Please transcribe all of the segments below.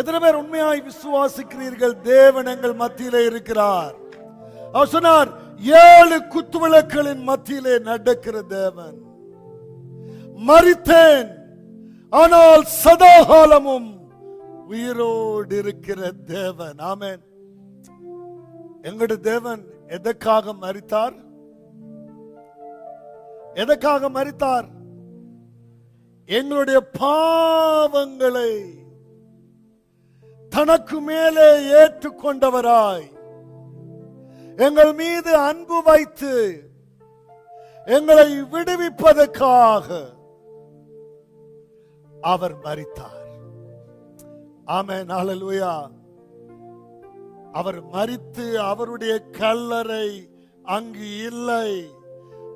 எத்தனை பேர் உண்மையாய் விசுவாசிக்கிறீர்கள்? தேவன் எங்கள் மத்தியிலே இருக்கிறார். அவர் சொன்னார், 7 குத்துவிளக்குகளின் மத்தியிலே நடக்கிற தேவன். மரித்தேன், ஆனால் சதாகாலமும் உயிரோடு இருக்கிற தேவன். ஆமென். எங்களுடைய தேவன் எதற்காக மரித்தார்? எதற்காக மரித்தார்? எங்களுடைய பாவங்களை தனக்கு மேலே ஏற்றுக்கொண்டவராய், எங்கள் மீது அன்பு வைத்து எங்களை விடுவிப்பதற்காக அவர் மரித்தார். ஆமென், ஹல்லேலூயா. அவர் மரித்து அவருடைய கல்லறை அங்கு இல்லை.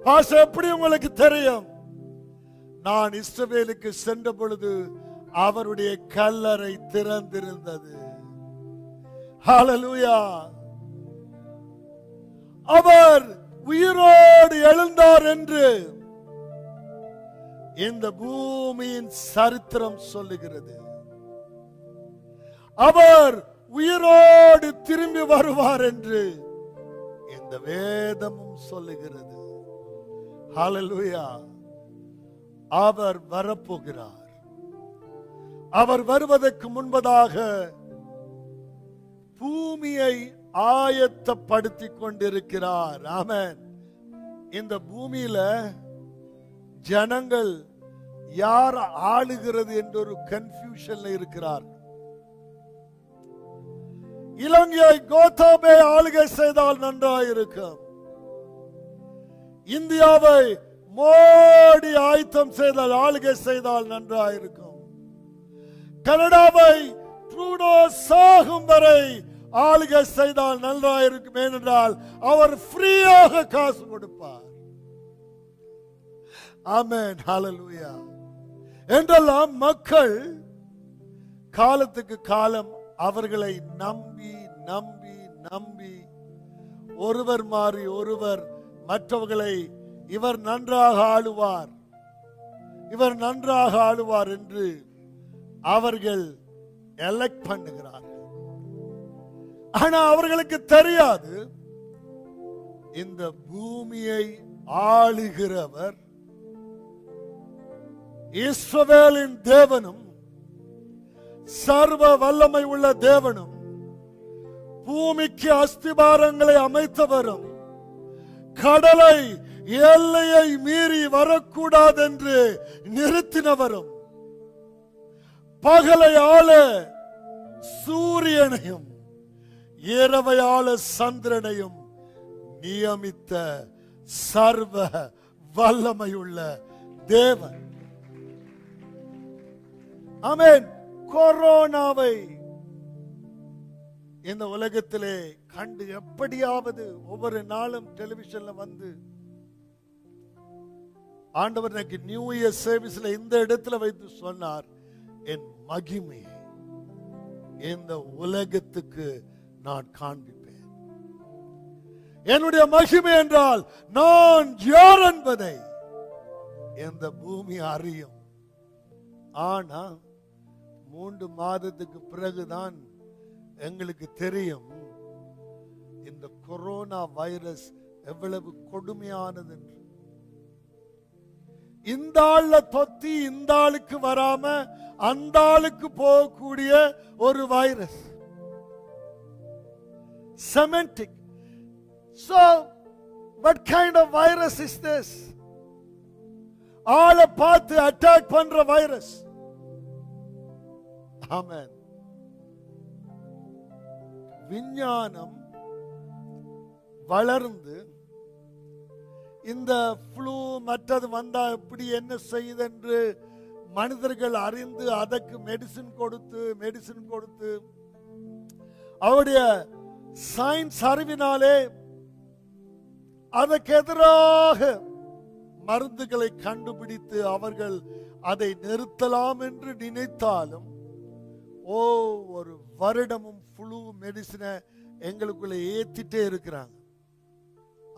பாச எப்படி உங்களுக்கு தெரியும்? நான் இஸ்ரவேலுக்கு சென்ற பொழுது அவருடைய கல்லறை திறந்திருந்தது. ஹல்லேலூயா. அவர் உயிரோடு எழுந்தார் என்று இந்த பூமியின் சரித்திரம் சொல்லுகிறது. அவர் உயிரோடு திரும்பி வருவார் என்று இந்த வேதமும் சொல்லுகிறது. ஹல்லேலூயா. அவர் வரப்போகிறார். அவர் வருவதற்கு முன்பதாக பூமியை ஆயத்தப்படுத்திக் கொண்டிருக்கிறார். ஆமென். இந்த பூமியில ஜனங்கள் யார் ஆளுகிறது என்ற ஒரு கன்ஃபியூஷன்ல இருக்கிறார். இலங்கையை கோத்தாபே ஆளுகை செய்தால் நன்றாயிருக்கும். இந்தியாவை மோடி ஆயத்தம் செய்தால் ஆளுகை செய்தால் நன்றாயிருக்கும். கனடாவை ட்ரூடோ சாகும் வரை ஆளுகை செய்தால் நன்றாயிருக்கும். ஏனென்றால் அவர் ஃப்ரீயாக காசு கொடுப்பார். ஆமென், ஹல்லேலூயா. என்றெல்லாம் மக்கள் காலத்துக்கு காலம் அவர்களை நம்பி நம்பி நம்பி ஒருவர் மாறி ஒருவர் மற்றவர்களை இவர் நன்றாக ஆளுவார், இவர் நன்றாக ஆளுவார் என்று அவர்கள் எலெக்ட் பண்ணுகிறார்கள். ஆனா அவர்களுக்கு தெரியாது, இந்த பூமியை ஆளுகிறவர் இஸ்ரவேலின் தேவனும் சர்வ வல்லமை உள்ள தேவனும் பூமிக்கு அஸ்திபாரங்களை அமைத்தவரும் கடலை எல்லையை மீறி வரக்கூடாது என்று நிறுத்தினவரும் பகலை ஆள சூரியனையும் இரவை ஆள சந்திரனையும் நியமித்த சர்வ வல்லமையுள்ள தேவன். ஆமென். கொரோனாவை இந்த உலகத்திலே கண்டு எப்படியாவது ஒவ்வொரு நாளும் டெலிவிஷன்ல வந்து ஆண்டவர் எனக்கு நியூ இயர் சர்வீஸ்ல இந்த இடத்துல வைத்து சொன்னார், என் மகிமையை இந்த உலகத்துக்கு நான் காண்பிப்பேன். என்னுடைய மகிமை என்றால் நான் யார் என்பதை இந்த பூமி அறியும். ஆனா 3 மாதத்துக்கு பிறகுதான் எங்களுக்கு தெரியும் இந்த கொரோனா வைரஸ் எவ்வளவு கொடுமையானது என்று. இந்த ஆள்ல தொத்தி இந்த ஆளுக்கு வராம அந்த ஆளுக்கு போகக்கூடிய ஒரு virus, semantic. So what kind of virus is this? ஆளை பார்த்து அட்டாக் பண்ற வைரஸ். ஆமென். விஞ்ஞானம் வளர்ந்து இந்த ஃப்ளூ மற்றது வந்தா எப்படி என்ன செய்யுது என்று மனிதர்கள் அறிந்து அதற்கு மெடிசின் கொடுத்து அவருடைய சயின்ஸ் அறிவினாலே அதற்கு எதிராக மருந்துகளை கண்டுபிடித்து அவர்கள் அதை நிறுத்தலாம் என்று நினைத்தாலும் ஒரு வருடமும் ஃப்ளூ மெடிசினை எங்களுக்குள்ள ஏத்திட்டே இருக்கிறாங்க.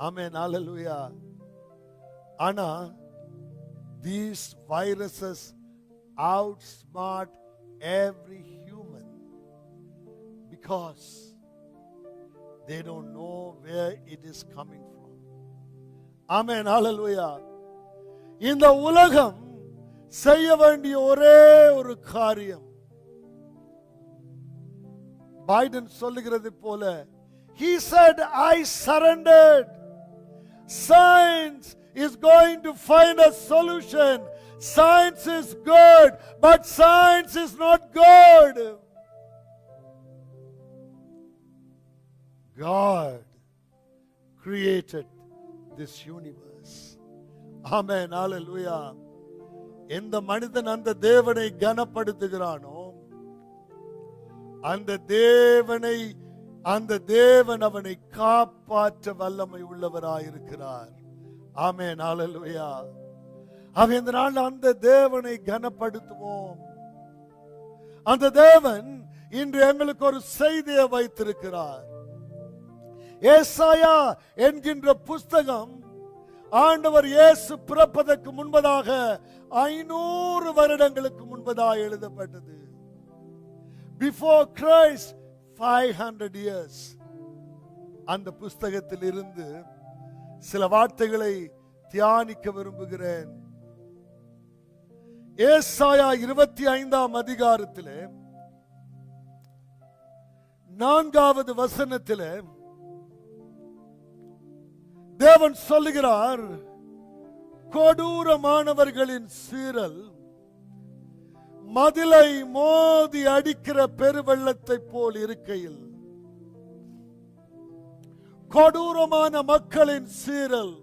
ஆமென், ஹல்லேலூயா. ஆனா these viruses outsmart every human. because they don't know where it is coming from. Amen. Hallelujah. இந்த உலகம் செய்ய வேண்டிய ஒரே ஒரு காரியம், பைடன் சொல்லுகிறது போல, he said, I surrendered. Science is going to find a solution. Science is good, but science is not good. God created this universe. Amen. Hallelujah. எந்த மனிதன் அந்த தேவனை கனப்படுத்துகிறானோ, அந்த தேவன் அவனை காப்பாற்ற வல்லமை உள்ளவராயிருக்கிறார். ஆமென். ஹல்லேலூயா. இந்த நாள் அந்த தேவனை கனப்படுத்துவோம். அந்த தேவன் இன்று எங்களுக்கு ஒரு செய்தியை வைத்திருக்கிறார். ஏசாயா என்கின்ற புஸ்தகம் ஆண்டவர் இயேசு பிறப்பதற்கு முன்பதாக 500 வருடங்களுக்கு முன்பதாக எழுதப்பட்டது. Before Christ 500 years. அந்த புஸ்தகத்தில் இருந்து சில வார்த்தைகளை தியானிக்க விரும்புகிறேன். ஏசாயா 25ஆம் அதிகாரத்திலே 4வது வசனத்திலே தேவன் சொல்லுகிறார், கொடூரமானவர்களின் சீறல் மதிலை மோதி அடிக்கிற பெருவெள்ளத்தை போல் இருக்கையில், கொடூரமான மக்களின் சீறல்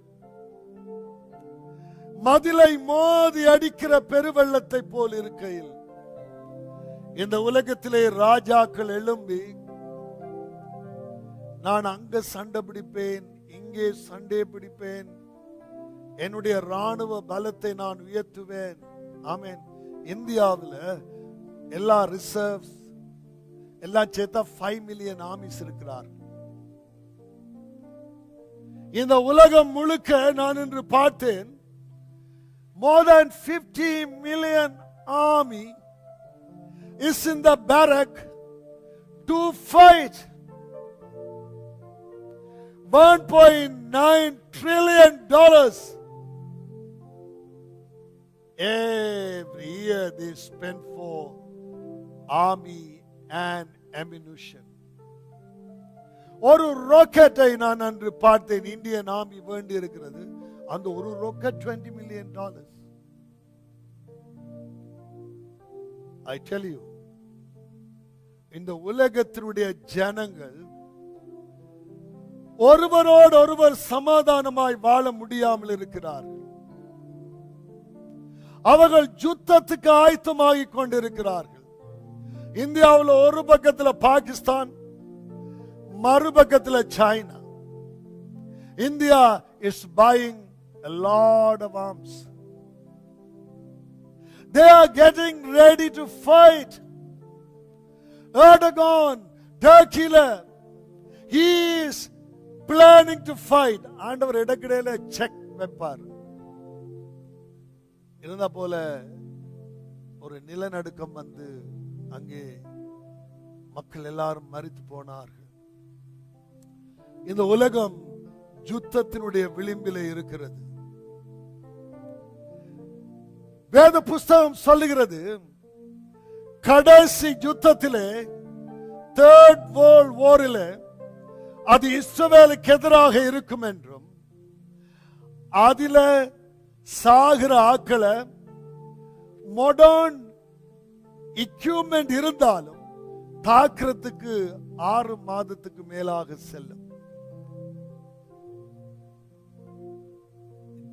மதிலை மோதி அடிக்கிற பெருவெள்ளத்தை போல் இருக்கையில், இந்த உலகத்திலே ராஜாக்கள் எழும்பி, நான் அங்க சண்டை பிடிப்பேன், இங்கே சண்டை பிடிப்பேன், என்னுடைய ராணுவ பலத்தை நான் உயர்த்துவேன். ஆமென். இந்தியாவில் எல்லா ரிசர்வ்ஸ் எல்லாம் சேர்த்தா 5 மில்லியன் ஆர்மிஸ் இருக்கிறார். இந்த உலகம் முழுக்க நான் இன்று பார்த்தேன், more than 50 million army is in the barrack to fight $1.9 trillion every year they spend for army and ammunition. ஒரு ராக்கெட்டை நான் அன்று பார்த்தேன், இந்தியன் ஆர்மி வேண்டி இருக்கிறது. அந்த ஒரு rocket $20 million. I tell you, இந்த உலகத்தினுடைய ஜனங்கள் ஒருவரோடு ஒருவர் சமாதானமாய் வாழ முடியாமல் இருக்கிறார்கள். அவர்கள் யுத்தத்துக்கு ஆயத்தமாகிக் கொண்டிருக்கிறார்கள். இந்தியாவில் ஒரு பக்கத்தில் பாகிஸ்தான், மறுபக்கத்தில் China. India is buying a lot of arms. They are getting ready to fight. Erdogan, Turkey, he is planning to fight. ஆண்டவர் இடக்கிடையில செக் வைப்பார். இருந்த போல ஒரு நிலநடுக்கம் வந்து அங்கே மக்கள் எல்லாரும் மரித்து போனார்கள். இந்த உலகம் யுத்தத்தினுடைய விளிம்பிலே இருக்கிறது. வேத புஸ்தகம் சொல்லுகிறது, கடைசி யுத்தத்திலே, தேர்ட் வேர்ல்ட் வாரிலே அது இஸ்ரவேலுக்கு எதிராக இருக்கும் என்றும், அதில சாகிற ஆக்களை மாடர்ன் எக்யூப்மென்ட் இருந்தாலும் தாக்குறதுக்கு 6 மாதத்துக்கு மேலாக செல்லும்.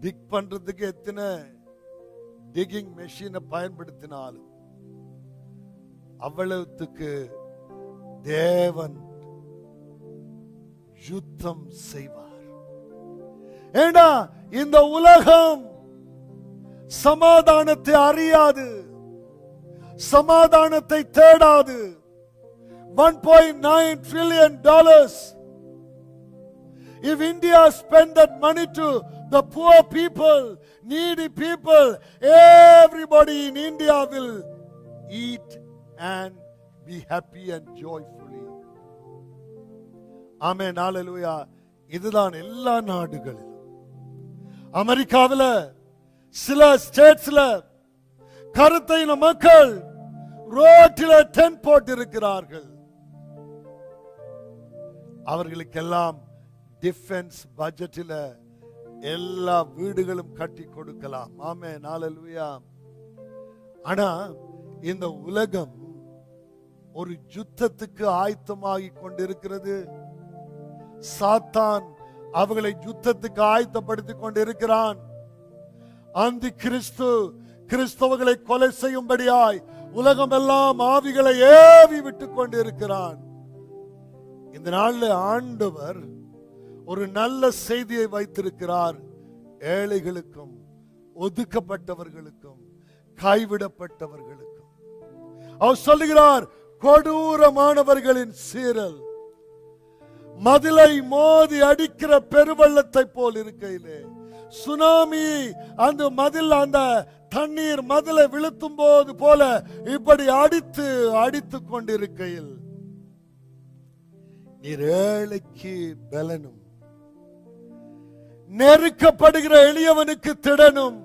டிக் பண்றதுக்கு எத்தனை டிகிங் மெஷினை பயன்படுத்தினாலும் அவ்வளவுக்கு தேவன் யுத்தம் செய்வார். ஏண்டா இந்த உலகம் சமாதானத்தை அறியாது, சமாதானத்தை தேடாது. $1.9 trillion. If India spend that money to the poor people, needy people, everybody in India will eat and be happy and joyfully. ஆமென், ஹல்லேலூயா. இதுதான் எல்லா நாடுகளிலும். அமெரிக்காவில் சில ஸ்டேட்ஸ்ல கருத்தையின மக்கள் ரோட்டில டென்ட் போட்டு இருக்கிறார்கள். அவர்களுக்கெல்லாம் டிஃபென்ஸ் பட்ஜெட்டில் எல்லா வீடுகளும் கட்டி கொடுக்கலாம். ஆமென், ஹல்லேலூயா. ஆனா இந்த உலகம் ஒரு யுத்தத்துக்கு ஆயத்தமாகி கொண்டிருக்கிறது. சாத்தான் அவர்களை யுத்தத்துக்கு ஆயத்தப்படுத்திக் கொண்டிருக்கிறான். அந்தி கிறிஸ்தவர்களை கொலை செய்யும்படியாய் உலகம் எல்லாம் ஆவிகளை ஏவி விட்டுக் கொண்டிருக்கிறான். இந்த நாளில் ஆண்டவர் ஒரு நல்ல செய்தியை வைத்திருக்கிறார். ஏழைகளுக்கும் ஒதுக்கப்பட்டவர்களுக்கும் கைவிடப்பட்டவர்களுக்கும் அவர் சொல்லுகிறார், கொடூரமானவர்களின் சீரல் மதிலை மோதி அடிக்கிற பெருவெள்ளத்தை போல் இருக்கையிலே, சுனாமி அந்த மதில், அந்த தண்ணீர் மதிலை விழுத்தும் போது போல இப்படி அடித்துக் கொண்டிருக்கையில் நீர் ஏழைக்கு பலனும் நெருக்கப்படுகிற எளியவனுக்கு திடனும்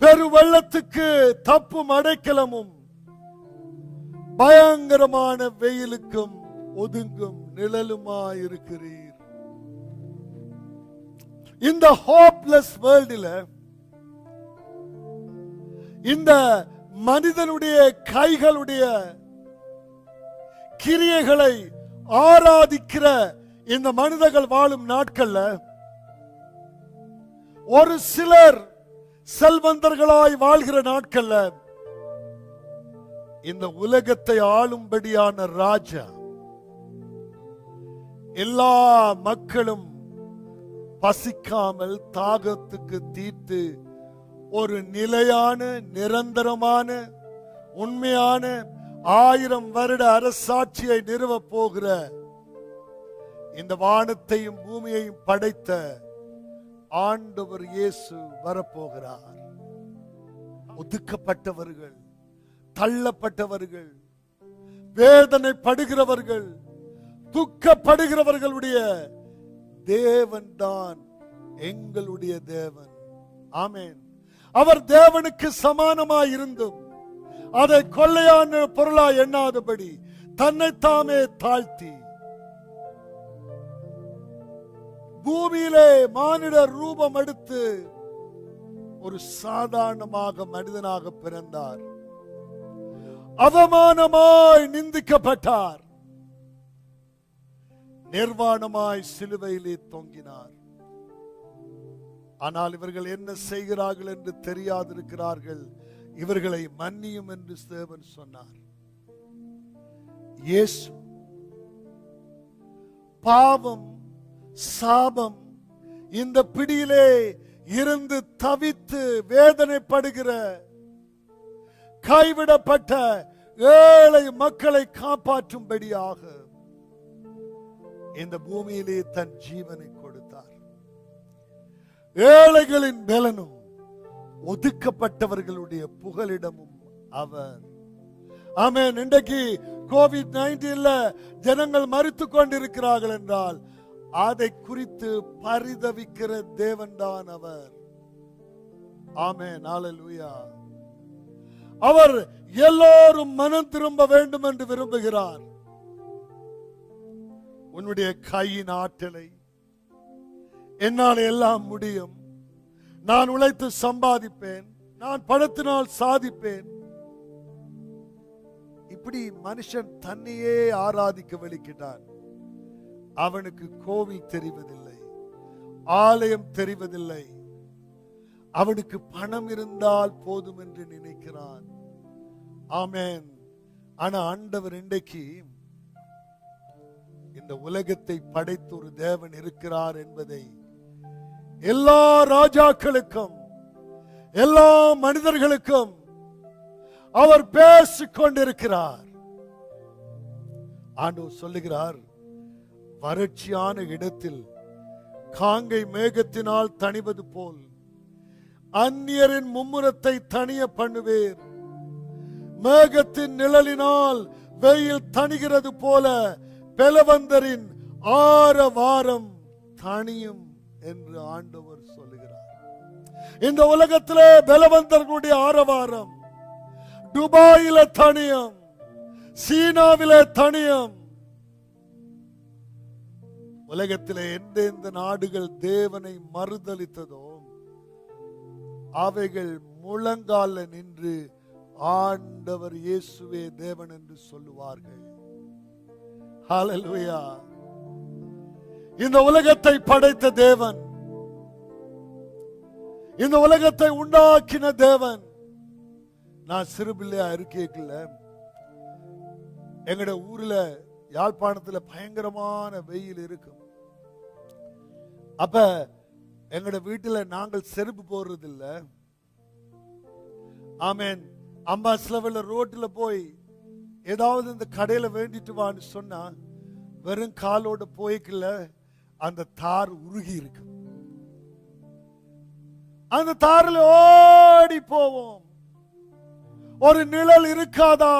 பெருவெள்ளத்துக்கு தப்பும் அடைக்கலமும் பயங்கரமான வெயிலுக்கும் ஒதுங்கும் நிழலுமாயிருக்கிறீர். இந்த ஹோப்லெஸ் வேர்ல்டில் இந்த மனிதனுடைய கைகளுடைய கிரியைகளை ஆராதிக்கிற இந்த மனிதர்கள் வாழும் நாட்கள்ல ஒரு சிலர் செல்வந்தர்களாய் வாழ்கிற நாட்கள்ல இந்த உலகத்தை ஆளும்படியான ராஜா எல்லா மக்களும் பசிக்காமல் தாகத்துக்கு தீர்த்து ஒரு நிலையான நிரந்தரமான உண்மையான 1000 வருட அரசாட்சியை நிறுவ போகிற இந்த வானத்தையும் பூமியையும் படைத்த ஆண்டவர் இயேசு வரப்போகிறார். ஒதுக்கப்பட்டவர்கள், தள்ளப்பட்டவர்கள், வேதனைப்படுகிறவர்கள், துக்கப்படுகிறவர்களுடைய தேவன் தான் எங்களுடைய தேவன். ஆமென். அவர் தேவனுக்கு சமானமாய் இருந்தும் அதை கொள்ளையான பொருளாய் எண்ணாதபடி தன்னைத்தாமே தாழ்த்தி பூமியிலே மானிட ரூபம் எடுத்து ஒரு சாதாரணமாக மனிதனாக பிறந்தார். அவமானமாய் நிந்திக்கப்பட்டார். நிர்வாணமாய் சிலுவையிலே தொங்கினார். ஆனால் இவர்கள் என்ன செய்கிறார்கள் என்று தெரியாதிருக்கிறார்கள். இவர்களை மன்னியும் என்று தேவன் சொன்னார். இயேசு பாவம், சாபம் இந்த பிடியிலே இருந்து தவித்து வேதனைப்படுகிற கைவிடப்பட்ட ஏழை மக்களை காப்பாற்றும்படியாக இந்த பூமியிலே தன் ஜீவனை கொடுத்தார். ஏழைகளின் பலனும் ஒதுக்கப்பட்டவர்களுடைய புகலிடமும் அவர். ஆமென். இன்றைக்கு கோவிட்-19 ஜனங்கள் மரித்துக் கொண்டிருக்கிறார்கள் என்றால் அதை குறித்து பரிதவிக்கிற தேவன் தான் அவர். ஆமென், ஹல்லேலூயா. அவர் எல்லோரும் மனம் திரும்ப வேண்டும் என்று விரும்புகிறார். உன்னுடைய கையின் ஆற்றலை, என்னால் எல்லாம் முடியும், நான் உழைத்து சம்பாதிப்பேன், நான் பணத்தினால் சாதிப்பேன், இப்படி மனுஷன் தன்னையே ஆராதிக்க வெளிக்கிட்டான். அவனுக்கு கோவில் தெரிவதில்லை, ஆலயம் தெரிவதில்லை. அவனுக்கு பணம் இருந்தால் போதும் என்று நினைக்கிறான். ஆமென். ஆனா ஆண்டவர் இன்றைக்கு இந்த உலகத்தை படைத்த ஒரு தேவன் இருக்கிறார் என்பதை எல்லா ராஜாக்களுக்கும் எல்லா மனிதர்களுக்கும் அவர் பேசிக் கொண்டிருக்கிறார். ஆண்டவர் சொல்லுகிறார், வறட்சியான இடத்தில் காங்கை மேகத்தினால் தணிவது போல் அந்நியரின் மும்முரத்தை தணிய பண்ணுவேர். மேகத்தின் நிழலினால் வெயில் தணிகிறது போல பலவந்தரின் ஆரவாரம் தணியும் என்று ஆண்டவர் சொல்லுகிறார். இந்த உலகத்திலே பலவந்தர்களுடைய ஆரவாரம் துபாயில தணியும், சீனாவிலே தணியும். உலகத்திலே எந்தெந்த நாடுகள் தேவனை மறுதலித்ததோ அவைகள் முழங்கால நின்று ஆண்டவர் இயேசுவே தேவன் என்று சொல்லுவார்கள். ஹல்லேலூயா. இந்த உலகத்தை படைத்த தேவன், இந்த உலகத்தை உண்டாக்கின தேவன். நான் சிறுபிள்ளையா இருக்கேக்கல எங்கட ஊர்ல யாழ்ப்பாணத்துல பயங்கரமான வெயில் இருக்கும். அப்ப எங்கட வீட்டுல நாங்கள் செருப்பு போடுறது இல்ல. ஆமேன். அம்மா சிலவெல்ல ரோட்ல போய் ஏதாவது இந்த கடையில வேண்டிட்டு வான்னு சொன்னா வெறும் காலோட போய்க்கல அந்த தார் உருகி இருக்கு. அந்த தாரில் ஓடி போவோம். ஒரு நிழல் இருக்காதா?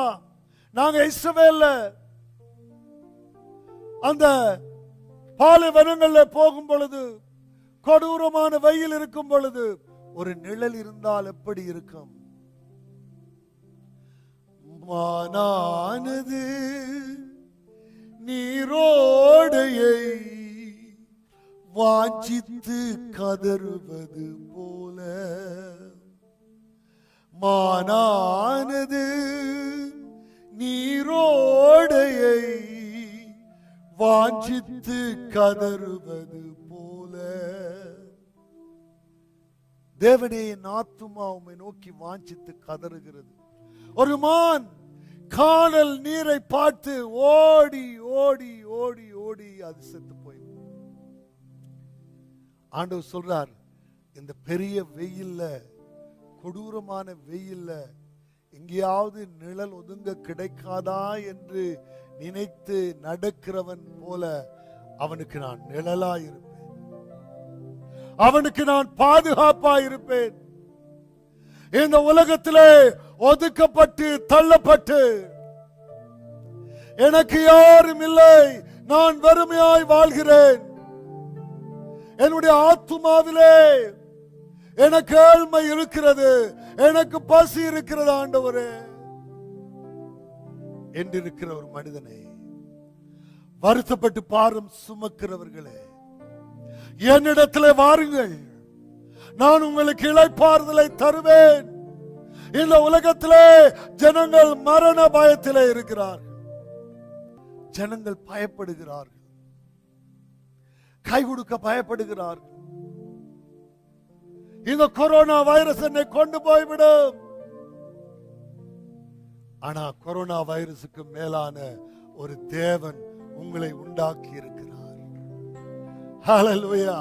நாங்க இஸ்ரவேல்ல அந்த பாலைவனங்கள்ல போகும் பொழுது, கொடூரமான வெயில் இருக்கும் பொழுது ஒரு நிழல் இருந்தால் எப்படி இருக்கும்? மானானது நீரோடையை வாஞ்சித்து கதறுவது போல, மானானது நீரோடையை வாஞ்சித்து கதறுவது போல. தேவனே, என் ஆத்துமா உம்மை நோக்கி வாஞ்சித்து கதறுகிறது. ஒரு மான் காணல் நீரை பார்த்து ஓடி ஓடி ஓடி ஓடி அது செத்து போயிடும். ஆண்டவர் சொல்றார், இந்த பெரிய வெயில்ல, கொடூரமான வெயில்ல எங்கேயாவது நிழல் ஒதுங்க கிடைக்காதா என்று நினைத்து நடக்கிறவன் போல அவனுக்கு நான் நிழலா இருப்பேன், அவனுக்கு நான் பாதுகாப்பா இருப்பேன். இந்த உலகத்திலே ஒதுக்கப்பட்டு தள்ளப்பட்டு எனக்கு யாரும் இல்லை, நான் வறுமையாய் வாழ்கிறேன், என்னுடைய ஆத்துமாவிலே எனக்கு ஏழ்மை இருக்கிறது, எனக்கு பசி இருக்கிறது ஆண்டவரே என்றிருக்கிற ஒரு மனிதனை, வருத்தப்பட்டு பாரம் சுமக்கிறவர்களே, என்னிடத்திலே வாருங்கள், நான் உங்களுக்கு இளைப்பாறுதலை தருவேன். இந்த உலகத்திலே ஜனங்கள் மரண பயத்திலே இருக்கிறார்கள், ஜனங்கள் பயப்படுகிறார்கள், கை கொடுக்க பயப்படுகிறார்கள். இந்த கொரோனா வைரஸ் என்னை கொண்டு போய்விடும். ஆனா கொரோனா வைரஸுக்கு மேலான ஒரு தேவன் உங்களை உண்டாக்கி இருக்கிறார். ஹல்லேலூயா.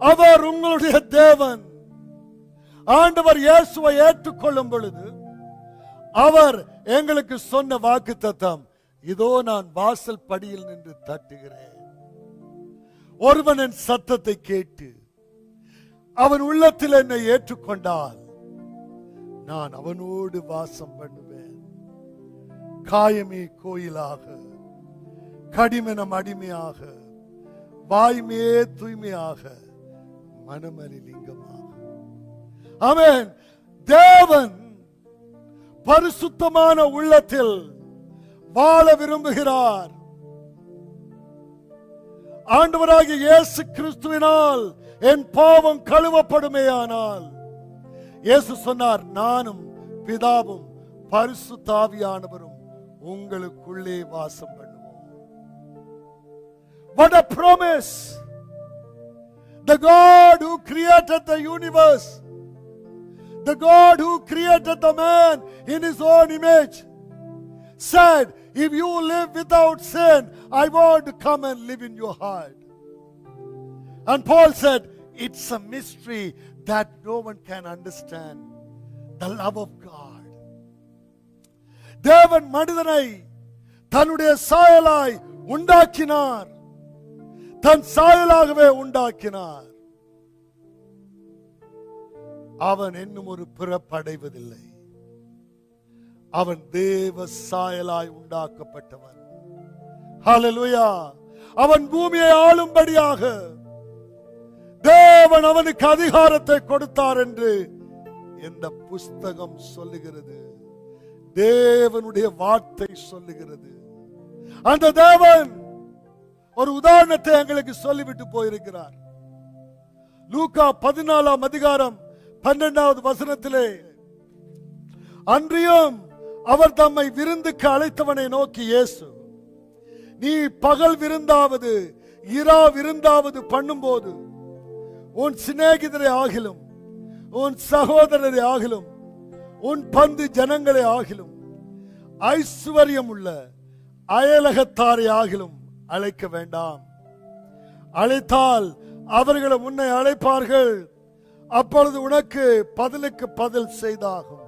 அவர் உங்களுடைய தேவன். ஆண்டவர் இயேசுவை ஏற்றுக்கொள்ளும் பொழுது அவர் எங்களுக்கு சொன்ன வாக்குத்தத்தம், இதோ நான் வாசல் படியில் நின்று தட்டுகிறேன், ஒருவன் என் சத்தத்தை கேட்டு அவன் உள்ளத்தில் என்னை ஏற்றுக்கொண்டால் நான் அவனோடு வாசம் பண்ணுவேன். காயமே கோயிலாக, கடிமனம் அடிமையாக, வாய்மே தூய்மையாக, மனமலி லிங்கமாக. ஆமென். தேவன் பரிசுத்தமான உள்ளத்தில் வாழ விரும்புகிறார். ஆண்டவராகிய இயேசு கிறிஸ்துவினால் என் பாவம் கழுவப்படுமேயானால், இயேசு சொன்னார், நானும் பிதாவும் பரிசுத்த ஆவியானவரும் உங்களுக்குள்ளே வாசம் பண்ணுவோம். What a promise! The God who created the universe, the God who created the man in his own image, said, if you live without sin, I want to come and live in your heart. And Paul said, it's a mystery that no one can understand, the love of God. தேவன் மனிதனை தன்னுடைய சாயலாய் உண்டாக்கினார், தன் சாயலாகவே உண்டாக்கினார். அவன் இன்னும் ஒரு பிறப்படைவதில்லை, அவன் தேவ சாயலாய் உண்டாக்கப்பட்டவன். ஹல்லேலூயா. அவன் பூமியை ஆளும்படியாக தேவன் அவனுக்கு அதிகாரத்தை கொடுத்தார் என்று இந்த புஸ்தகம் சொல்லுகிறது. தேவனுடைய வார்த்தை சொல்லுகிறது. அந்த தேவன் ஒரு உதாரணத்தை எங்களுக்கு சொல்லிவிட்டு போயிருக்கிறார். லூக்கா 14ஆம் அதிகாரம் 12வது வசனத்திலே, அன்றியும் அவர் தம்மை விருந்துக்கு அழைத்தவனை நோக்கி இயேசு, நீ பகல் விருந்தாவது இரா விருந்தாவது பண்ணும்போது உன் சிநேகிதரை ஆகிலும் உன் சகோதரரை ஆகிலும் உன் பந்து ஜனங்களை ஆகிலும் ஐஸ்வர்யம் உள்ள அயலகத்தாரை ஆகிலும் அழைக்க வேண்டாம். அழைத்தால் அவர்களை உன்னை அழைப்பார்கள், அப்பொழுது உனக்கு பதிலுக்கு பதில் செய்தாகும்.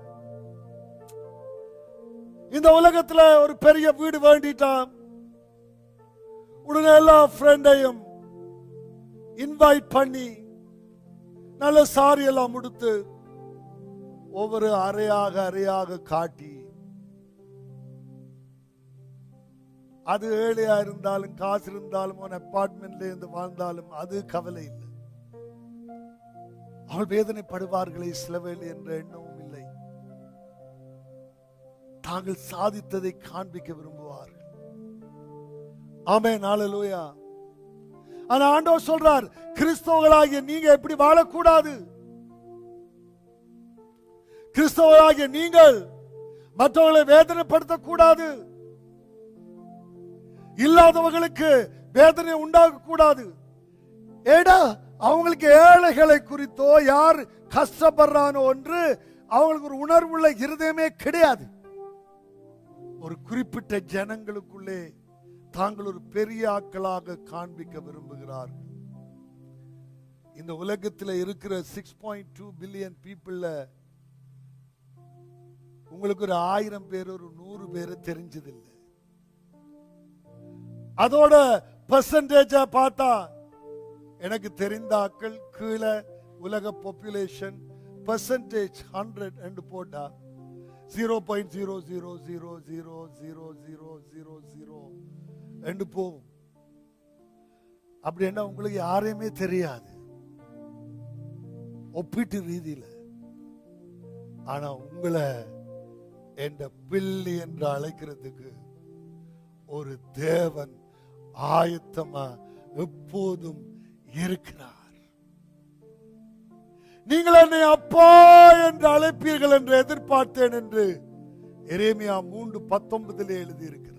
இந்த உலகத்துல ஒரு பெரிய வீடு வேண்டிட்டான், உடனே எல்லா ஃப்ரெண்டையும் இன்வைட் பண்ணி நல்ல சாரி எல்லாம் முடித்து ஒவ்வொரு அறையாக காட்டி, அது ஏழையா இருந்தாலும் காசு இருந்தாலும் அபார்ட்மெண்ட்ல இருந்து வாழ்ந்தாலும் அது கவலை இல்லை. அவள் வேதனைப்படுவார்களே சிலவேளை என்ற எண்ணமும் இல்லை. தாங்கள் சாதித்ததை காண்பிக்க விரும்புவார்கள். ஆமென், ஹல்லேலூயா. ஆனா ஆண்டவர் சொல்றார், கிறிஸ்தவர்களாகிய நீங்க எப்படி வாழக்கூடாது. கிறிஸ்தவர்களாகிய நீங்கள் மற்றவர்களை வேதனைப்படுத்த கூடாது. இல்லாதவர்களுக்கு வேதனை உண்டாக கூடாது. ஏடா அவங்களுக்கு ஏழைகளை குறித்தோ யார் கஷ்டப்படுறானோ ஒன்று அவங்களுக்கு ஒரு உணர்வுள்ள இருதயமே கிடையாது. ஒரு குறிப்பிட்ட ஜனங்களுக்குள்ளே தாங்கள் ஒரு பெரிய ஆட்களாக காண்பிக்க விரும்புகிறார்கள். இந்த உலகத்தில் இருக்கிற 6.2 பில்லியன் பீப்புள்ல உங்களுக்கு ஒரு 1000 பேர் ஒரு 100 பேர் தெரிஞ்சதில்லை. அதோட பெர்சன்டேஜ் பார்த்தா எனக்கு தெரிந்த ஆட்கள் கீழே உலக பாப்புலேஷன் பெர்சன்டேஜ் 100 என்று போட்டா 0.00000000 என்று போகும். அப்படி என்ன உங்களுக்கு யாரையுமே தெரியாது ஒப்பீட்டு ரீதியில. ஆனா உங்களை என்ற பிள்ளை என்று அழைக்கிறதுக்கு ஒரு தேவன் ஆயத்தமா எப்போதும் இருக்கிறார். நீங்கள் என்னை அப்பா என்று அழைப்பீர்கள் என்று எதிர்பார்த்தேன் என்று எரேமியா 3:19 எழுதியிருக்கிறார்.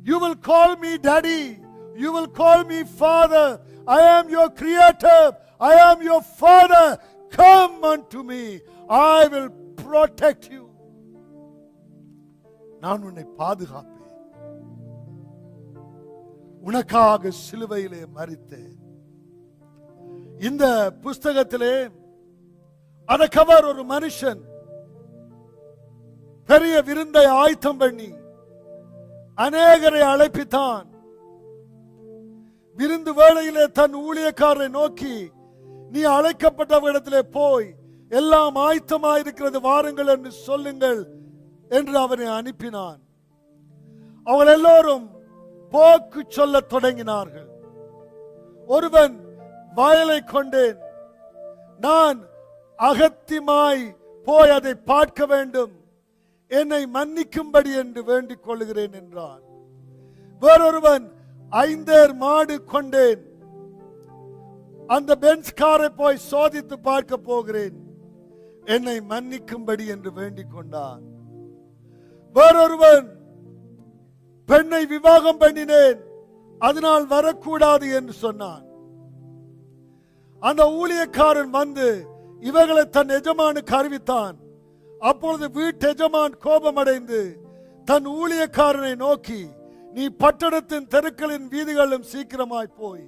You will call me daddy, you will call me father, I am your creator, I am your father, come unto me, I will protect you. நான் உன்னை பாதுகாப்பேன், உனக்காக சிலுவையிலே மரித்தேன். இந்த புஸ்தகத்திலே அதை கவர் ஒரு மனுஷன் பெரிய விருந்தை ஆயத்தம் பண்ணி அநேகரை அழைப்பித்தான். விருந்து வேளையிலே தன் ஊழியக்காரரை நோக்கி, நீ அழைக்கப்பட்டவரிடத்திலே போய் எல்லாம் ஆயத்தமாயிருக்கிறது வாருங்கள் என்று சொல்லுங்கள் என்று அவனை அனுப்பினான். அவர்கள் எல்லோரும் போக்கு சொல்ல தொடங்கினார்கள். ஒருவன் வயலை கொண்டேன், நான் அகத்தியமாய் போய் அதை பார்க்க வேண்டும், என்னை மன்னிக்கும்படி என்று வேண்டிக் கொள்கிறேன் என்றான். வேறொருவன் 5 மாடு கொண்டேன், அந்த பென்ஸ் காரை போய் சோதித்து பார்க்க போகிறேன், என்னை மன்னிக்கும்படி என்று வேண்டிக் கொண்டான். வேறொருவன் பெண்ணை விவாகம் பண்ணினேன், அதனால் வரக்கூடாது என்று சொன்னான். அந்த ஊழியக்காரன் வந்து இவர்களை தன் எஜமானுக்கு அறிவித்தான். அப்பொழுது வீட்டு எஜமான் கோபமடைந்து தன் ஊழியக்காரனை நோக்கி, நீ பட்டணத்தின் தெருக்களின் வீதிகளிலும் சீக்கிரமாய் போய்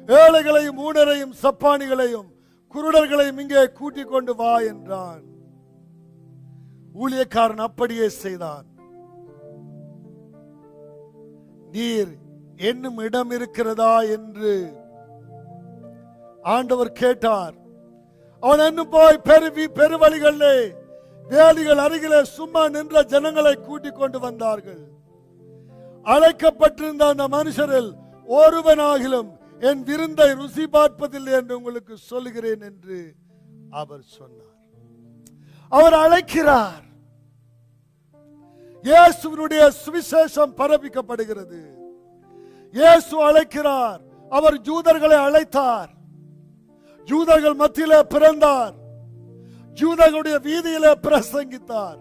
ஏழைகளையும் ஊனரையும் சப்பானிகளையும் குருடர்களையும் இங்கே கூட்டிக் கொண்டு வா என்றான். ஊழியக்காரன் அப்படியே செய்தான். நீர் என்னும் இடம் இருக்கிறதா என்று ஆண்டவர் கேட்டார். அவன் இன்னும் போய் பெருவழிகளிலே வேலிகள் அருகிலே சும்மா நின்ற ஜனங்களை கூட்டிக் கொண்டு வந்தார்கள். அழைக்கப்பட்டிருந்த அந்த மனுஷரில் ஒருவனாகிலும் என் விருந்தை ருசி பார்ப்பதில்லை என்று உங்களுக்கு சொல்லுகிறேன் என்று அவர் சொன்னார். அவர் அழைக்கிறார். இயேசுவினுடைய சுவிசேஷம் பரப்பிக்கப்படுகிறது. இயேசு அழைக்கிறார். அவர் யூதர்களை அழைத்தார். யூதர்கள் மத்தியிலே பிறந்தார். யூதர்களுடைய வீதியிலே பிரசங்கித்தார்.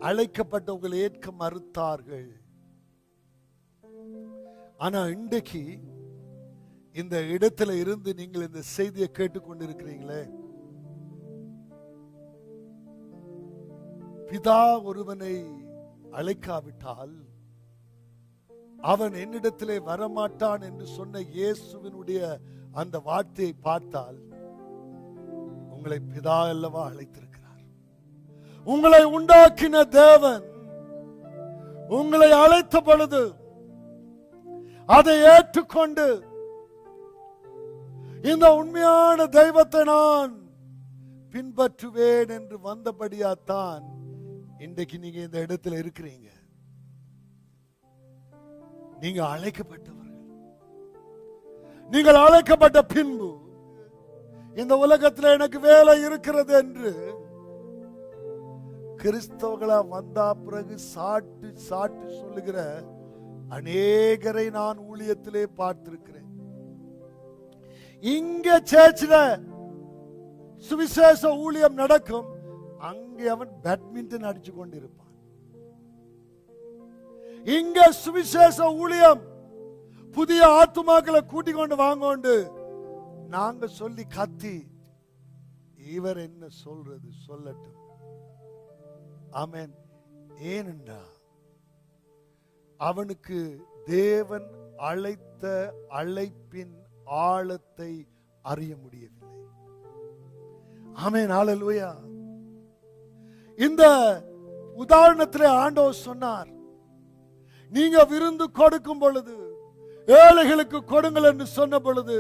அழைக்கப்பட்டவர்கள் ஏற்க மறுத்தார்கள். ஆனா இன்றைக்கு இந்த இடத்துல இருந்து நீங்கள் இந்த செய்தியை கேட்டுக்கொண்டிருக்கிறீங்களே, பிதா ஒருவனை அழைக்காவிட்டால் அவன் என்னிடத்திலே வரமாட்டான் என்று சொன்ன இயேசுவினுடைய அந்த வார்த்தையை பார்த்தால், உங்களை பிதா அல்லவா அழைத்திருக்கிறார். உங்களை உண்டாக்கின தேவன் உங்களை அழைத்த பொழுது அதை ஏற்றுக்கொண்டு இந்த உண்மையான தெய்வத்தை நான் பின்பற்றுவேன் என்று வந்தபடியாத்தான் இன்றைக்கு நீங்க இந்த இடத்துல இருக்கிறீங்க. நீங்க அழைக்கப்பட்டவர்கள். நீங்கள் அழைக்கப்பட்ட பின்பு இந்த உலகத்தில் எனக்கு வேலை இருக்கிறது என்று கிறிஸ்தவர்களா வந்தா பிறகு சாட்டு சாட்டு சொல்லுகிற அநேகரை நான் ஊழியத்திலே பார்த்திருக்கிறேன். இங்க சர்ச்சில் சுவிசேஷ ஊழியம் நடக்கும், அங்கே அவன் பேட்மிண்டன் அடிச்சு கொண்டிருப்பான். இங்க சுவிசேஷ ஊழியம் புதிய ஆத்துமாக்களை கூட்டிக் கொண்டு வாங்கொண்டு நாங்க சொல்லி கத்தி, இவர் என்ன சொல்றது சொல்லட்டும். ஆமென். ஏனென்றா அவனுக்கு தேவன் அழைத்த அழைப்பின் ஆழத்தை அறிய முடியவில்லை. ஆமென். ஹல்லேலூயா. இந்த உதாரணத்திலே ஆண்டவர் சொன்னார், நீங்க விருந்து கொடுக்கும் பொழுது ஏழைகளுக்கு கொடுங்கள் என்று சொன்ன பொழுது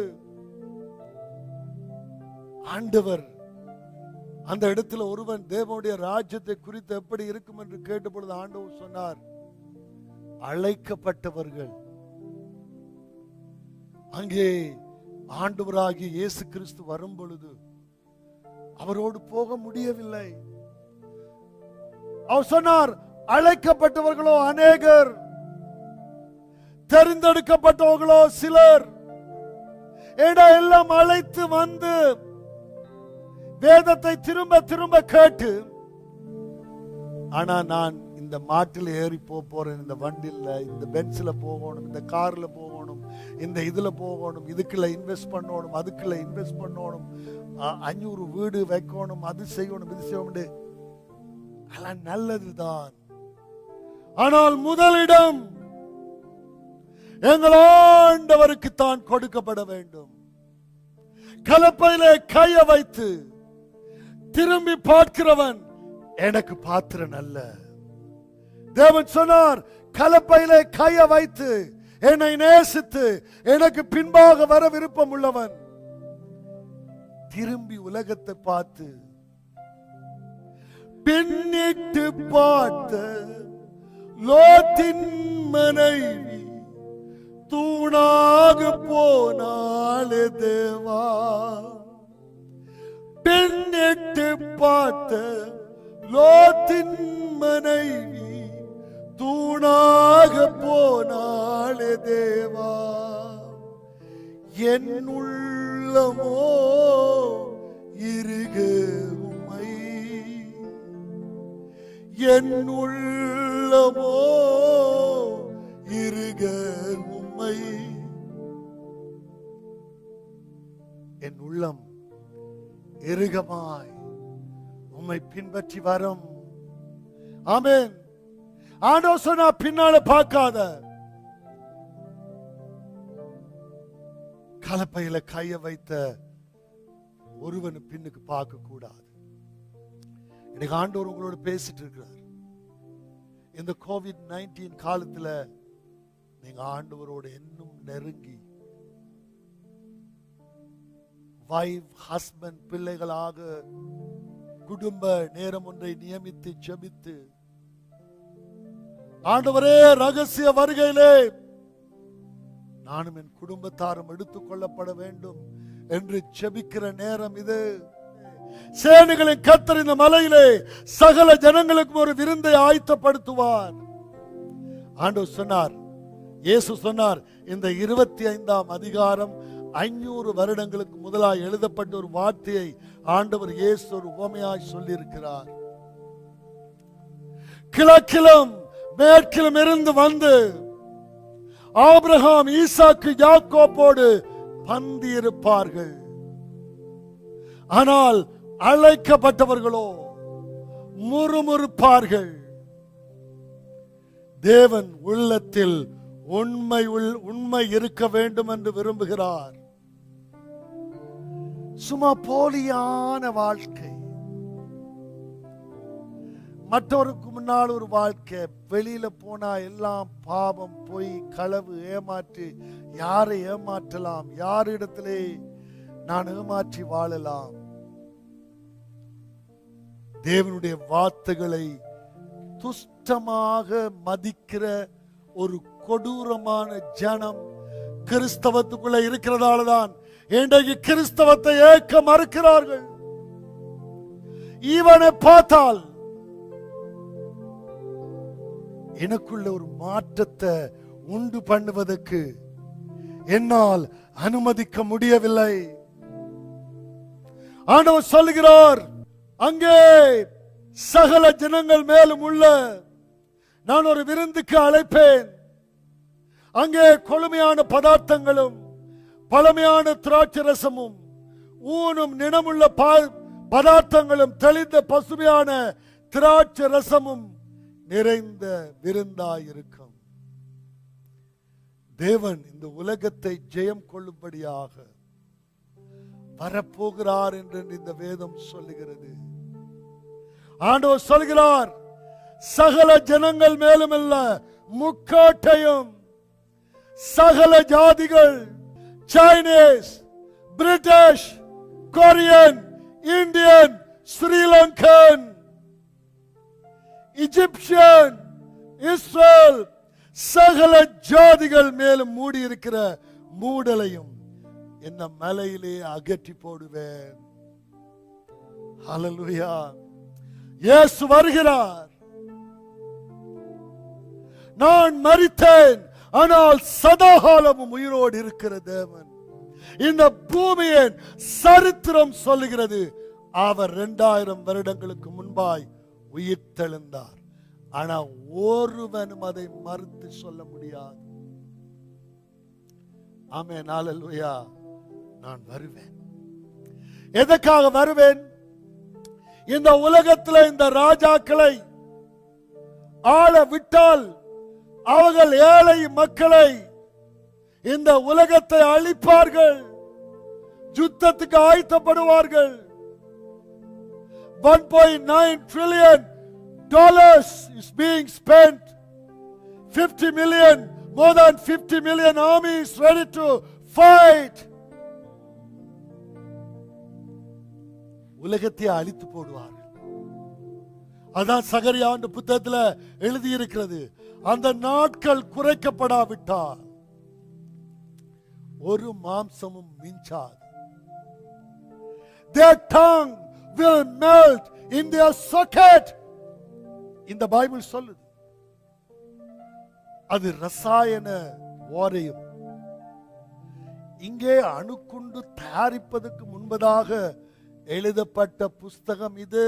ஆண்டவர் அந்த இடத்துல ஒருவன் தேவனுடைய ராஜ்யத்தை குறித்து எப்படி இருக்கும் என்று கேட்ட பொழுது ஆண்டவர் சொன்னார், அழைக்கப்பட்டவர்கள் அங்கே ஆண்டவராகிய இயேசு கிறிஸ்து வரும் பொழுது அவரோடு போக முடியவில்லை. அவர் சொன்னார், அழைக்கப்பட்டவர்களோ அநேகர், தெரிந்தெடுக்கப்பட்டவர்களோ சிலர். எல்லாம் அழைத்து வந்து வேதத்தை திரும்ப திரும்ப கேட்டு, ஆனா நான் இந்த மாட்டில் ஏறி போறேன், இந்த வண்டியில், இந்த பென்ஸ்ல போகணும், இந்த கார்ல போகணும், இந்த இதுல போகணும், இதுக்குள்ள இன்வெஸ்ட் பண்ணணும், அதுக்குள்ள இன்வெஸ்ட் பண்ணணும், 500 வீடு வைக்கணும், அது செய்யணும், இது செய்யணும். அதெல்லாம் நல்லதுதான். ஆனால் முதலிடம் எங்கள் ஆண்டவருக்கு தான் கொடுக்கப்பட வேண்டும். கலப்பையிலே கையை வைத்து திரும்பி பார்க்கிறவன் எனக்கு பாத்திரன் அல்ல. தேவன் சொன்னார், கலப்பையிலே கையை வைத்து என்னை நேசித்து எனக்கு பின்பாக வர விருப்பம் உள்ளவன் திரும்பி உலகத்தை பார்த்து பின்னிட்டு பார்த்த லோத்தின் மனைவி தூணாக போனாலே தேவா. பின்னிட்டு பார்த்த லோத்தின் மனைவி தூணாக போனாலே தேவா. என் உள்ளமோ இருக உம்மை, என் உள்ளமோ இருக உம்மை. என் உள்ளம் இருகமாய் உம்மை பின்பற்றி வரும். ஆமென். ஆண்டவர் சொன்னா பின்னால பார்க்காத, கலப்பையில கைய வைத்த ஒருவனு பின்னுக்கு பார்க்க கூடாது. இன்னைக்கு ஆண்டவர் உங்களோட பேசிட்டு இருக்கிறார். இந்த COVID-19 காலத்துல நீங்க ஆண்டவரோட இன்னும் நெருங்கி வைஃப், ஹஸ்பண்ட், பிள்ளைகளாக குடும்ப நேரம் ஒன்றை நியமித்து ஜெபித்து ஆண்டவரே, ரகசிய வருகையிலே நானும் என் குடும்பத்தாரும் எடுத்துக் கொள்ளப்பட வேண்டும் என்று செபிக்கிற நேரம் இது. சேனைகளின் கர்த்தர் இந்த மலையிலே சகல ஜனங்களுக்கும் ஒரு விருந்தை ஆயத்தப்படுத்துவார். ஆண்டவர் சொன்னார், இயேசு சொன்னார், இந்த 25ஆம் அதிகாரம் 500 வருடங்களுக்கு முதலாய் எழுதப்பட்ட ஒரு வார்த்தையை ஆண்டவர் இயேசு ஒரு உவமையாய் சொல்லியிருக்கிறார். கிழக்கிலும் மேற்கிலும் இருந்து வந்து ஆபிரகாம், ஈசாக்கு, யாக்கோபோடு பந்தி இருப்பார்கள். ஆனால் அழைக்கப்பட்டவர்களோ முறுமுறுப்பார்கள். தேவன் உள்ளத்தில் உண்மை இருக்க வேண்டும் என்று விரும்புகிறார். சும்மா போலியான வாழ்க்கை, மற்றவருக்கு முன்னால் ஒரு வாழ்க்கை, வெளியில போனா எல்லாம் பாவம், பொய், களவு, ஏமாற்று, யாரை ஏமாற்றலாம், யாரிடத்திலே நான் ஏமாற்றி வாழலாம். தேவனுடைய வார்த்தைகளை துஷ்டமாக மதிக்கிற ஒரு கொடூரமான ஜனம் கிறிஸ்தவத்துக்குள்ள இருக்கிறதால்தான் இன்றைக்கு கிறிஸ்தவத்தை ஏற்க மறுக்கிறார்கள். இவனை பார்த்தால் எனக்குள்ள ஒரு மாற்றத்தை உண்டு பண்ணுவதற்கு என்னால் அனுமதிக்க முடியவில்லை. ஆண்டவர் சொல்லுகிறார், அங்கே சகல ஜனங்கள் மேலும் உள்ள நான் ஒரு விருந்துக்கு அழைப்பேன். அங்கே கொழுமையான பதார்த்தங்களும் பழமையான திராட்சை ரசமும் ஊனும் நினமுள்ள பதார்த்தங்களும் தெளிந்த பசுமையான திராட்சை ரசமும் நிறைந்த விருந்தாயிருக்கும். தேவன் இந்த உலகத்தை ஜெயம் கொள்ளும்படியாக வரப்போகிறார் என்று இந்த வேதம் சொல்லுகிறது. ஆண்டவர் சொல்கிறார், சகல ஜனங்கள் மேலும் அல்ல, முக்காட்டையும் சகல ஜாதிகள், Chinese, British, Korean, Indian, Sri Lankan, Egyptian, Israel, சகல ஜாதிகள் மேலும் மூடி இருக்கிற மூடலையும் இந்த மலையிலே அகற்றி போடுவேன். ஹல்லேலூயா. இயேசு வருகிறார். நான் மரித்தேன், ஆனால் சதாகாலமும் உயிரோடு இருக்கிற தேவன். இந்த பூமியின் சரித்திரம் சொல்லுகிறது, அவர் 2000 வருடங்களுக்கு முன்பாய் உயிர் தெழுந்தார். ஆனா ஒருவனும் அதை மறுத்து சொல்ல முடியாது. ஆமென், ஹல்லேலூயா. நான் வருவேன். எதற்காக வருவேன்? இந்த உலகத்தில் இந்த ராஜாக்களை ஆள விட்டால் அவர்கள் ஏழை மக்களை, இந்த உலகத்தை அழிப்பார்கள், யுத்தத்துக்கு ஆயத்தப்படுவார்கள். $1.9 trillion is being spent. 50 million, more than 50 million armies ready to fight. உலகத்தை அழித்து போடுவார்கள். அதான் சகரியா புத்தகத்தில் எழுதியிருக்கிறது. அந்த நாட்கள் குறைக்கப்படாவிட்டால் ஒரு மாம்சமும் மிஞ்சாது. Their tongue will melt in their socket. இந்த பைபிள் சொல்லுது. அது ரசாயன வாரியம். இங்கே அணுக்குண்டு தயாரிப்பதற்கு முன்பதாக எழுதப்பட்ட புஸ்தகம் இது.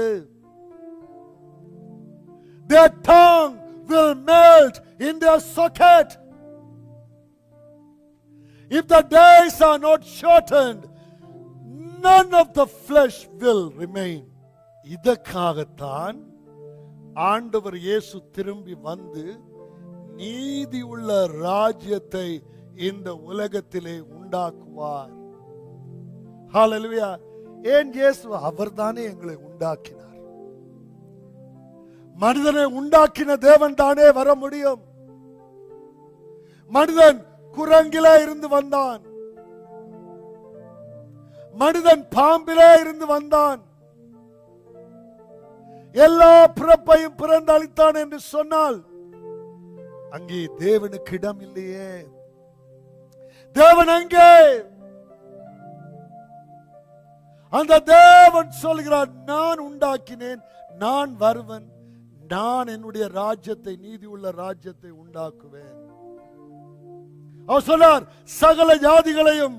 Their tongue will melt in their socket. If the days are not shortened, none of the flesh will remain. இதற்காகத்தான் ஆண்டவர் இயேசு திரும்பி வந்து நீதி உள்ள ராஜ்யத்தை இந்த உலகத்திலே உண்டாக்குவார். ஹல்லேலூயா. ஏன் இயேசு அவர்தானே எங்களை உண்டாக்கினார். மனிதனை உண்டாக்கின தேவன் தானே வர முடியும். மனிதன் குரங்கிலே இருந்து வந்தான். மனிதன் பாம்பிலே இருந்து வந்தான். எல்லா பிறப்பையும் பிறந்து அளித்தான் என்று சொன்னால் அங்கே தேவனுக்கு இடம் இல்லையே. தேவன் அங்கே. அந்த தேவன் சொல்கிறார், நான் உண்டாக்கினேன், நான் வருவன், நான் என்னுடைய ராஜ்யத்தை, நீதி உள்ள ராஜ்யத்தை உண்டாக்குவேன். அவர் சொன்னார், சகல ஜாதிகளையும்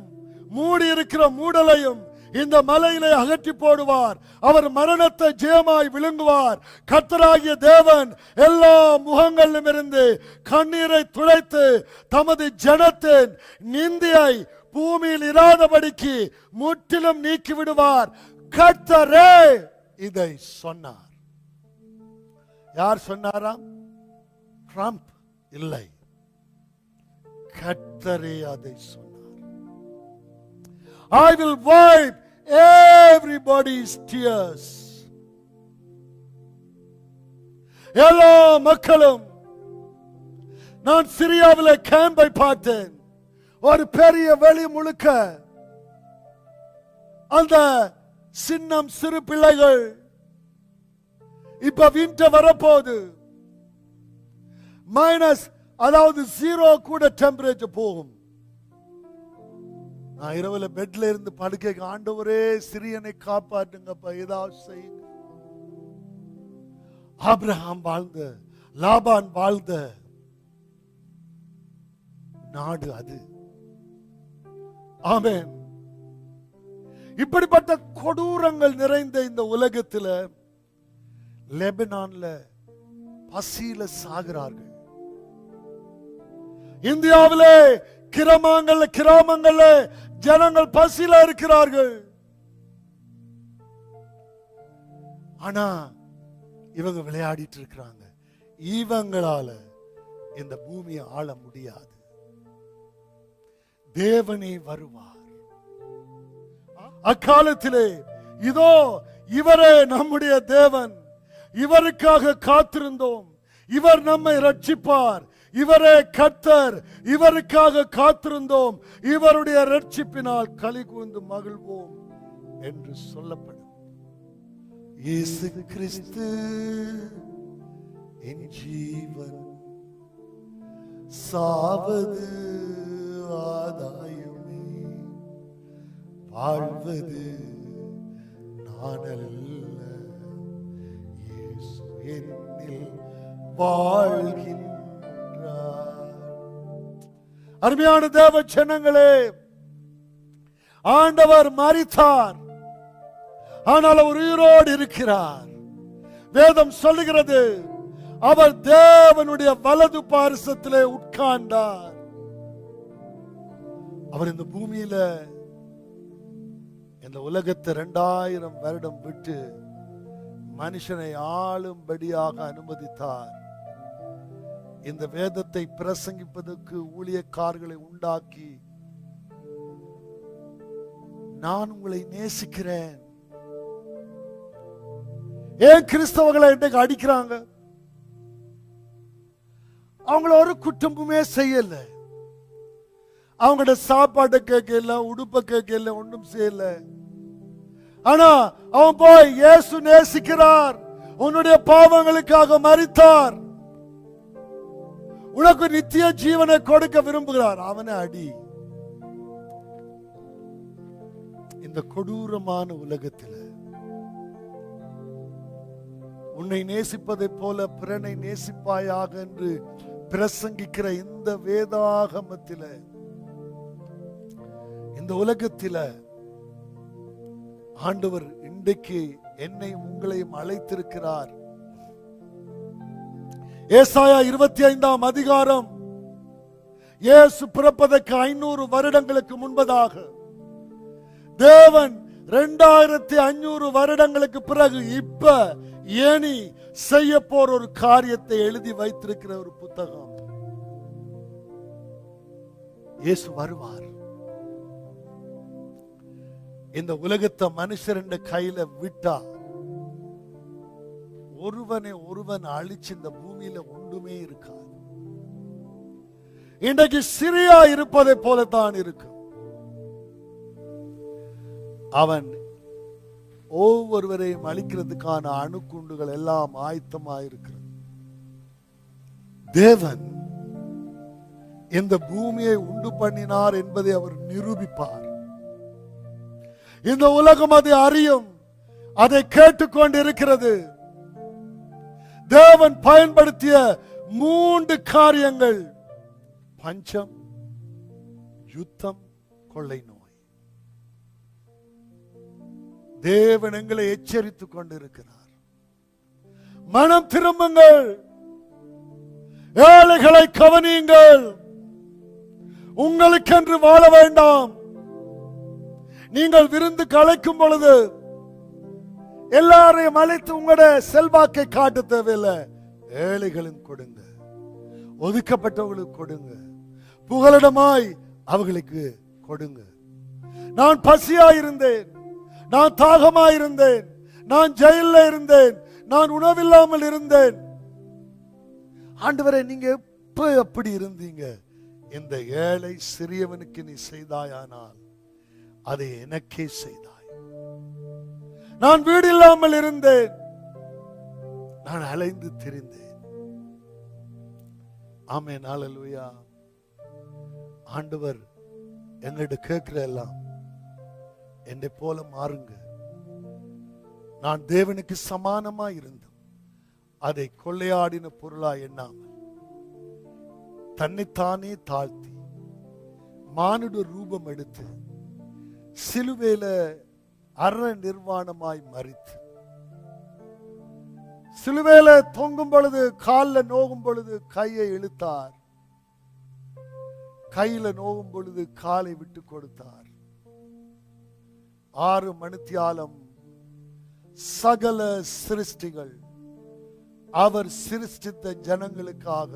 மூடி இருக்கிற மூடலையும் இந்த மலையிலே அகற்றி போடுவார். அவர் மரணத்தை ஜெயமாய் விழுங்குவார். கர்த்தராகிய தேவன் எல்லா முகங்களிலும் இருந்து கண்ணீரை துடைத்து தமது ஜனத்தின் நிந்தையை பூமியில் இராதபடிக்கு முற்றிலும் நீக்கி விடுவார். கர்த்தரே இதை சொன்னார். யார் சொன்னாராம்? ட்ரம்ப் இல்லை, கர்த்தரே அதை சொன்னார். I will wipe everybody's tears. எல்லா மக்களும். நான் சிரியாவிலே கேம்பை பார்த்தேன். ஒரு பெரிய வெளி முழுக்க அந்த சின்னம் சிறு பிள்ளைகள். இப்ப வின்டர் வரப்போகுது. மைனஸ், அதாவது 0 கூட டெம்பரேச்சர் போகும். நான் இரவுல பெட்ல இருந்து படுக்கை, ஆண்டவரே சிறியனை காப்பாற்றுங்கப்பா, ஏதாவது செய்யுங்க. ஆபிரகாம் வாழ்ந்த, லாபான் வாழ்ந்த நாடு அது. ஆமென். இப்படிப்பட்ட கொடூரங்கள் நிறைந்த இந்த உலகத்துல லெபனான்ல பசியில சாகிறார்கள். இந்தியாவிலே கிராமங்கள்ல ஜனங்கள் பசியில இருக்கிறார்கள். ஆனா இவங்க விளையாடிட்டு இருக்கிறாங்க. இவங்களால இந்த பூமியை ஆள முடியாது. தேவனே வருவார். அக்காலத்திலே இதோ இவரே நம்முடைய தேவன், இவருக்காக காத்திருந்தோம், இவர் நம்மை ரட்சிப்பார், இவரே கர்த்தர், இவருக்காக காத்திருந்தோம், இவருடைய ரட்சிப்பினால் களி கூர்ந்து மகிழ்வோம் என்று சொல்லப்படும். இயேசு கிறிஸ்து என் ஜீவன், சாவது ஆதாயமே, வாழ்வது நான் அல்ல, இயேசு என்னில் வாழ்கின்ற. அருமையான தேவ ஜனங்களே, ஆண்டவர் மரித்தார், ஆனால் அவர் உயிரோடு இருக்கிறார். வேதம் சொல்லுகிறது, அவர் தேவனுடைய வலது பார்சத்திலே உட்கார்ந்தார். அவர் இந்த பூமியில இந்த உலகத்தை 2000 வருடம் விட்டு மனுஷனை ஆளும்படியாக அனுமதித்தார். இந்த வேதத்தை பிரசங்கிப்பதற்கு ஊழியக்காரர்களை உண்டாக்கி, நான் உங்களை நேசிக்கிறேன். ஏன் கிறிஸ்தவர்களை இன்றைக்கு அடிக்கிறாங்க? அவங்கள ஒரு குற்றமுமே செய்யல. அவங்களோட சாப்பாட்டை கேட்கல, உடுப்பை கேட்கல, ஒன்றும் செய்யல. ஆனா அவன் போய், இயேசு நேசிக்கிறார், உன்னுடைய பாவங்களுக்காக மரித்தார், உனக்கு நித்திய ஜீவனை கொடுக்க விரும்புகிறார், அவனை அடி. இந்த கொடூரமான உலகத்தில் உன்னை நேசிப்பதை போல பிறனை நேசிப்பாயாக என்று பிரசங்கிக்கிற இந்த வேதாகமத்தில, இந்த உலகத்தில ஆண்டவர் இன்றைக்கு என்னை உங்களையும் அழைத்திருக்கிறார். ஏசாயா 25ஆம் அதிகாரம், இயேசு பிறப்பதற்கு 500 வருடங்களுக்கு முன்பதாக தேவன் 2500 வருடங்களுக்கு பிறகு இப்ப ஏனி செய்ய போற ஒரு காரியத்தை எழுதி வைத்திருக்கிற ஒரு புத்தகம். இயேசு வருவார். இந்த உலகத்தை மனுஷருடைய கையில விட்டா ஒருவன் அழிச்சு இந்த பூமியில ஒன்றுமே இருக்காது. இன்றைக்கு சிரியா இருப்பதை போலத்தான் இருக்கும். அவன் ஒவ்வொருவரையும் அழிக்கிறதுக்கான அணுக்குண்டுகள் எல்லாம் ஆயத்தமாயிருக்கிறது. தேவன் இந்த பூமியை உண்டு பண்ணினார் என்பதை அவர் நிரூபிப்பார். இந்த உலகம் அதை அறியும், அதை கேட்டுக்கொண்டிருக்கிறது. தேவன் பயன்படுத்திய 3 காரியங்கள்: பஞ்சம், யுத்தம், கொள்ளை நோய். தேவன் எங்களை எச்சரித்துக் கொண்டிருக்கிறார். மனம் திரும்புங்கள், ஏழைகளை கவனியுங்கள், உங்களுக்கென்று வாழ வேண்டாம். நீங்கள் விருந்து அழைக்கும் பொழுது எல்லாரையும் அழைத்து உங்களுடைய செல்வாக்கை காட்ட தேவையில்லை. ஏழைகளும் கொடுங்க, ஒதுக்கப்பட்டவர்களுக்கு கொடுங்க, புகலிடமாய் அவர்களுக்கு கொடுங்க. நான் பசியாயிருந்தேன், நான் தாகமாயிருந்தேன், நான் ஜெயிலில் இருந்தேன், நான் உணவில்லாமல் இருந்தேன். ஆண்டவரே, நீங்க எப்ப அப்படி இருந்தீங்க? இந்த ஏழை சிறியவனுக்கு நீ செய்தாயானால் அதை எனக்கே செய்தாய். நான் வீடு இல்லாமல் இருந்தேன், நான் அலைந்து திரிந்தேன். ஆமென், ஹல்லேலூயா. ஆண்டவர் எங்கிட்ட கேட்கிற எல்லாம், என்னை போல மாறுங்க. நான் தேவனுக்கு சமானமா இருந்தும் அதை கொள்ளையாடின பொருளா எண்ணாமல் தன்னைத்தானே தாழ்த்தி மானுட ரூபம் எடுத்து சிலுவையில அற நிர்வாணமாய் மரித்து, சிலுவையில தொங்கும் பொழுது, காலில் நோகும் பொழுது கையை இழுத்தார், கையில நோகும் பொழுது காலை விட்டு கொடுத்தார். 6 மணித்தியாலம் சகல சிருஷ்டிகள் அவர் சிருஷ்டித்த ஜனங்களுக்காக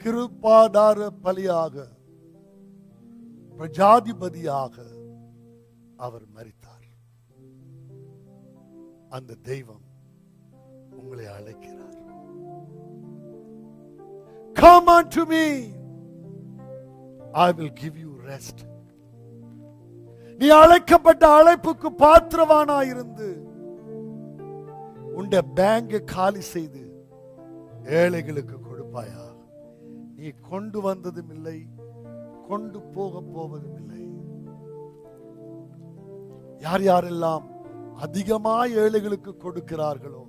கிருபாதார பலியாக, பிரஜாதிபதியாக அவர் மரித்தார். அந்த தெய்வம் உங்களை அழைக்கிறார். Come unto me, I will give you rest. நீ அழைக்கப்பட்ட அழைப்புக்கு பாத்திரவானாயிருந்து உண்ட பேங்கை காலி செய்து ஏழைகளுக்கு கொடுப்பாயா? நீ கொண்டு வந்ததும் இல்லை, கொண்டு போக போவதும் இல்லை. யார் யாரெல்லாம் அதிகமாய் ஏழைகளுக்கு கொடுக்கிறார்களோ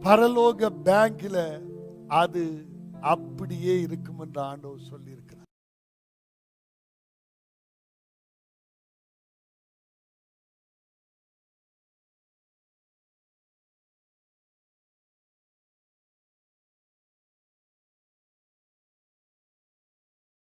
பரலோக பேங்கில அது அப்படியே இருக்கும் என்று ஆண்டவர் சொல்லி இருக்கிறார்.